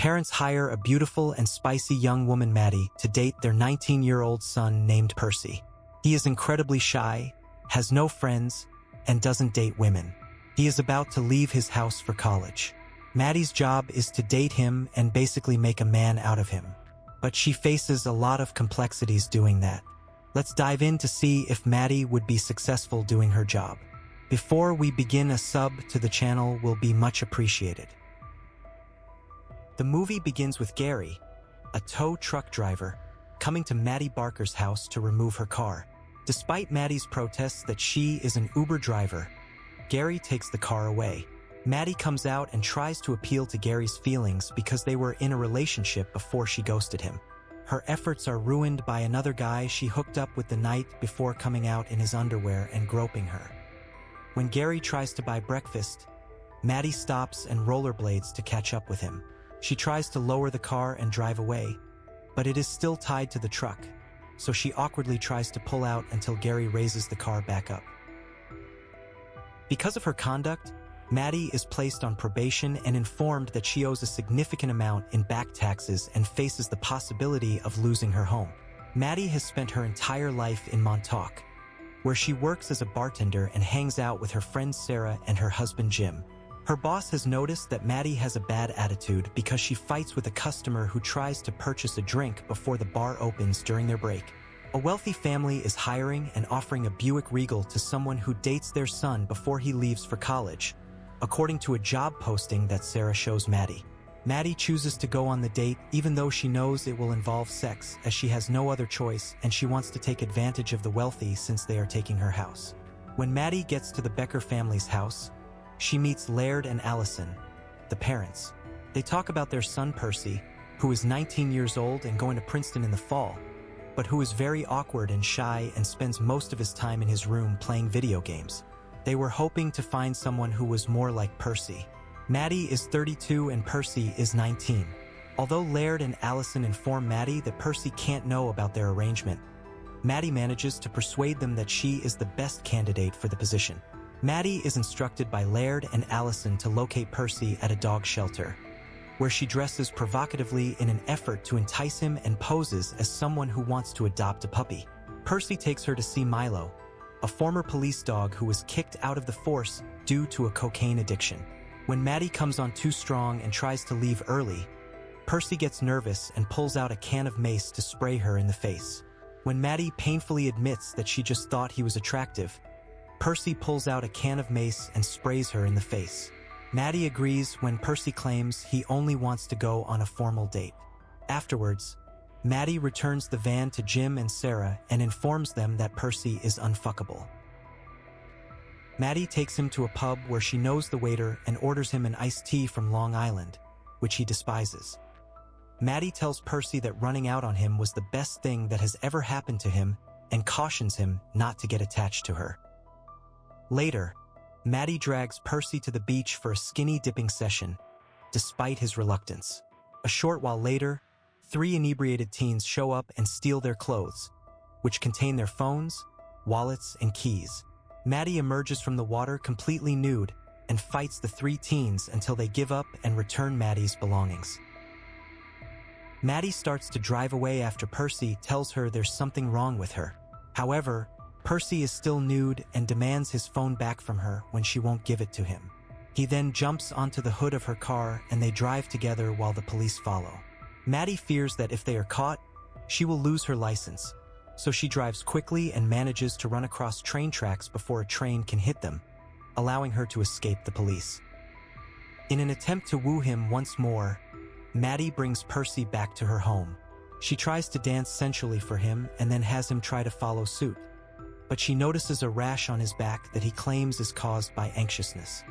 Parents hire a beautiful and spicy young woman, Maddie, to date their 19-year-old son named Percy. He is incredibly shy, has no friends, and doesn't date women. He is about to leave his house for college. Maddie's job is to date him and basically make a man out of him. But she faces a lot of complexities doing that. Let's dive in to see if Maddie would be successful doing her job. Before we begin, a sub to the channel will be much appreciated. The movie begins with Gary, a tow truck driver, coming to Maddie Barker's house to remove her car. Despite Maddie's protests that she is an Uber driver, Gary takes the car away. Maddie comes out and tries to appeal to Gary's feelings because they were in a relationship before she ghosted him. Her efforts are ruined by another guy she hooked up with the night before coming out in his underwear and groping her. When Gary tries to buy breakfast, Maddie stops and rollerblades to catch up with him. She tries to lower the car and drive away, but it is still tied to the truck, so she awkwardly tries to pull out until Gary raises the car back up. Because of her conduct, Maddie is placed on probation and informed that she owes a significant amount in back taxes and faces the possibility of losing her home. Maddie has spent her entire life in Montauk, where she works as a bartender and hangs out with her friend Sarah and her husband Jim. Her boss has noticed that Maddie has a bad attitude because she fights with a customer who tries to purchase a drink before the bar opens during their break. A wealthy family is hiring and offering a Buick Regal to someone who dates their son before he leaves for college, according to a job posting that Sarah shows Maddie. Maddie chooses to go on the date even though she knows it will involve sex, as she has no other choice and she wants to take advantage of the wealthy since they are taking her house. When Maddie gets to the Becker family's house, she meets Laird and Allison, the parents. They talk about their son Percy, who is 19 years old and going to Princeton in the fall, but who is very awkward and shy and spends most of his time in his room playing video games. They were hoping to find someone who was more like Percy. Maddie is 32 and Percy is 19. Although Laird and Allison inform Maddie that Percy can't know about their arrangement, Maddie manages to persuade them that she is the best candidate for the position. Maddie is instructed by Laird and Allison to locate Percy at a dog shelter, where she dresses provocatively in an effort to entice him and poses as someone who wants to adopt a puppy. Percy takes her to see Milo, a former police dog who was kicked out of the force due to a cocaine addiction. When Maddie comes on too strong and tries to leave early, Percy gets nervous and pulls out a can of mace to spray her in the face. When Maddie painfully admits that she just thought he was attractive, Percy pulls out a can of mace and sprays her in the face. Maddie agrees when Percy claims he only wants to go on a formal date. Afterwards, Maddie returns the van to Jim and Sarah and informs them that Percy is unfuckable. Maddie takes him to a pub where she knows the waiter and orders him an iced tea from Long Island, which he despises. Maddie tells Percy that running out on him was the best thing that has ever happened to him and cautions him not to get attached to her. Later, Maddie drags Percy to the beach for a skinny dipping session, despite his reluctance. A short while later, 3 inebriated teens show up and steal their clothes, which contain their phones, wallets, and keys. Maddie emerges from the water completely nude and fights the 3 teens until they give up and return Maddie's belongings. Maddie starts to drive away after Percy tells her there's something wrong with her. However, Percy is still nude and demands his phone back from her when she won't give it to him. He then jumps onto the hood of her car and they drive together while the police follow. Maddie fears that if they are caught, she will lose her license, so she drives quickly and manages to run across train tracks before a train can hit them, allowing her to escape the police. In an attempt to woo him once more, Maddie brings Percy back to her home. She tries to dance sensually for him and then has him try to follow suit, but she notices a rash on his back that he claims is caused by anxiousness.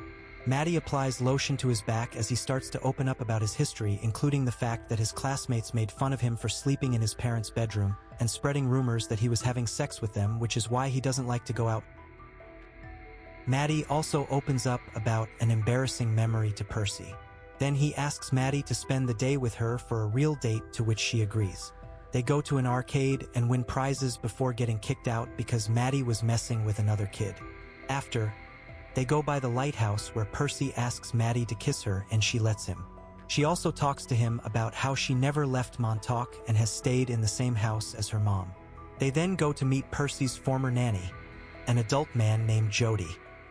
Maddie applies lotion to his back as he starts to open up about his history, including the fact that his classmates made fun of him for sleeping in his parents' bedroom and spreading rumors that he was having sex with them, which is why he doesn't like to go out. Maddie also opens up about an embarrassing memory to Percy. Then he asks Maddie to spend the day with her for a real date, to which she agrees. They go to an arcade and win prizes before getting kicked out because Maddie was messing with another kid. After, they go by the lighthouse where Percy asks Maddie to kiss her and she lets him. She also talks to him about how she never left Montauk and has stayed in the same house as her mom. They then go to meet Percy's former nanny, an adult man named Jody.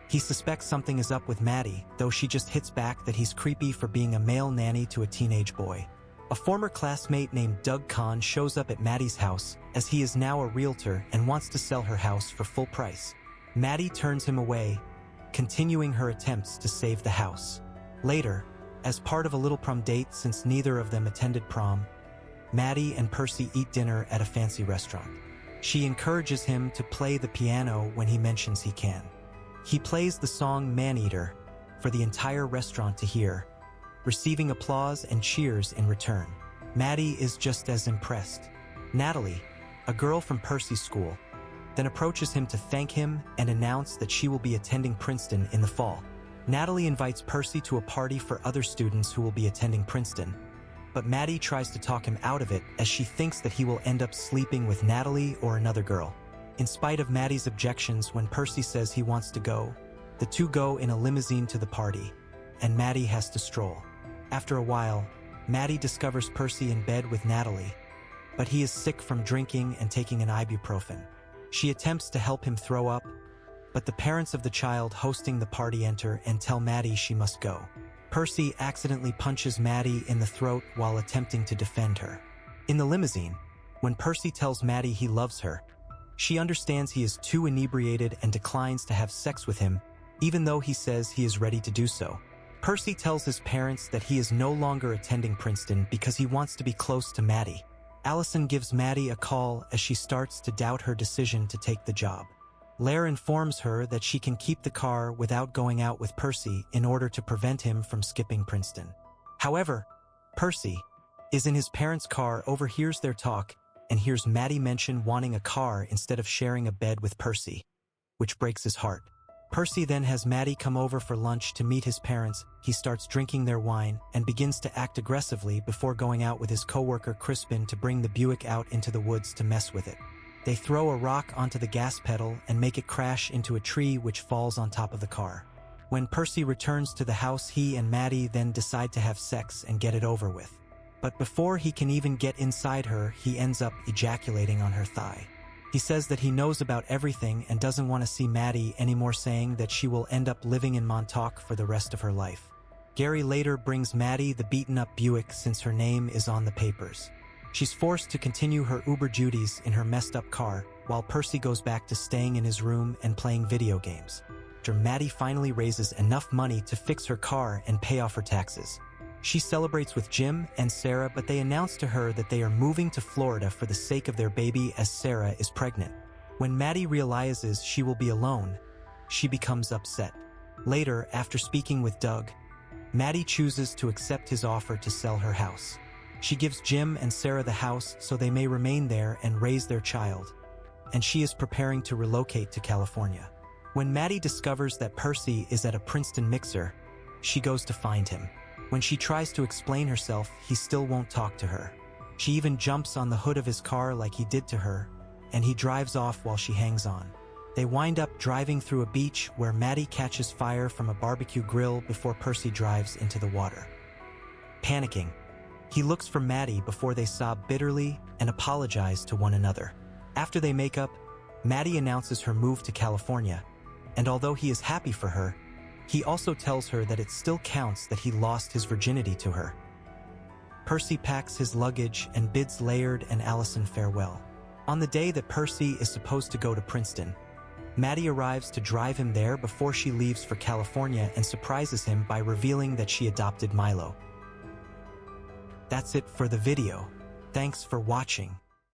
He suspects something is up with Maddie, though she just hits back that he's creepy for being a male nanny to a teenage boy. A former classmate named Doug Kahn shows up at Maddie's house, as he is now a realtor and wants to sell her house for full price. Maddie turns him away, continuing her attempts to save the house. Later, as part of a little prom date since neither of them attended prom, Maddie and Percy eat dinner at a fancy restaurant. She encourages him to play the piano when he mentions he can. He plays the song Man-Eater for the entire restaurant to hear, receiving applause and cheers in return. Maddie is just as impressed. Natalie, a girl from Percy's school, then approaches him to thank him and announce that she will be attending Princeton in the fall. Natalie invites Percy to a party for other students who will be attending Princeton, but Maddie tries to talk him out of it as she thinks that he will end up sleeping with Natalie or another girl. In spite of Maddie's objections, when Percy says he wants to go, the two go in a limousine to the party, and Maddie has to stroll. After a while, Maddie discovers Percy in bed with Natalie, but he is sick from drinking and taking an ibuprofen. She attempts to help him throw up, but the parents of the child hosting the party enter and tell Maddie she must go. Percy accidentally punches Maddie in the throat while attempting to defend her. In the limousine, when Percy tells Maddie he loves her, she understands he is too inebriated and declines to have sex with him, even though he says he is ready to do so. Percy tells his parents that he is no longer attending Princeton because he wants to be close to Maddie. Allison gives Maddie a call as she starts to doubt her decision to take the job. Blair informs her that she can keep the car without going out with Percy in order to prevent him from skipping Princeton. However, Percy is in his parents' car, overhears their talk, and hears Maddie mention wanting a car instead of sharing a bed with Percy, which breaks his heart. Percy then has Maddie come over for lunch to meet his parents. He starts drinking their wine and begins to act aggressively before going out with his coworker Crispin to bring the Buick out into the woods to mess with it. They throw a rock onto the gas pedal and make it crash into a tree, which falls on top of the car. When Percy returns to the house, he and Maddie then decide to have sex and get it over with. But before he can even get inside her, he ends up ejaculating on her thigh. He says that he knows about everything and doesn't want to see Maddie anymore, saying that she will end up living in Montauk for the rest of her life. Gary later brings Maddie the beaten-up Buick since her name is on the papers. She's forced to continue her Uber duties in her messed-up car, while Percy goes back to staying in his room and playing video games. After Maddie finally raises enough money to fix her car and pay off her taxes, she celebrates with Jim and Sarah, but they announce to her that they are moving to Florida for the sake of their baby, as Sarah is pregnant. When Maddie realizes she will be alone, she becomes upset. Later, after speaking with Doug, Maddie chooses to accept his offer to sell her house. She gives Jim and Sarah the house so they may remain there and raise their child, and she is preparing to relocate to California. When Maddie discovers that Percy is at a Princeton mixer, she goes to find him. When she tries to explain herself, he still won't talk to her. She even jumps on the hood of his car like he did to her, and he drives off while she hangs on. They wind up driving through a beach where Maddie catches fire from a barbecue grill before Percy drives into the water. Panicking, he looks for Maddie before they sob bitterly and apologize to one another. After they make up, Maddie announces her move to California, and although he is happy for her, he also tells her that it still counts that he lost his virginity to her. Percy packs his luggage and bids Laird and Allison farewell. On the day that Percy is supposed to go to Princeton, Maddie arrives to drive him there before she leaves for California and surprises him by revealing that she adopted Milo. That's it for the video. Thanks for watching.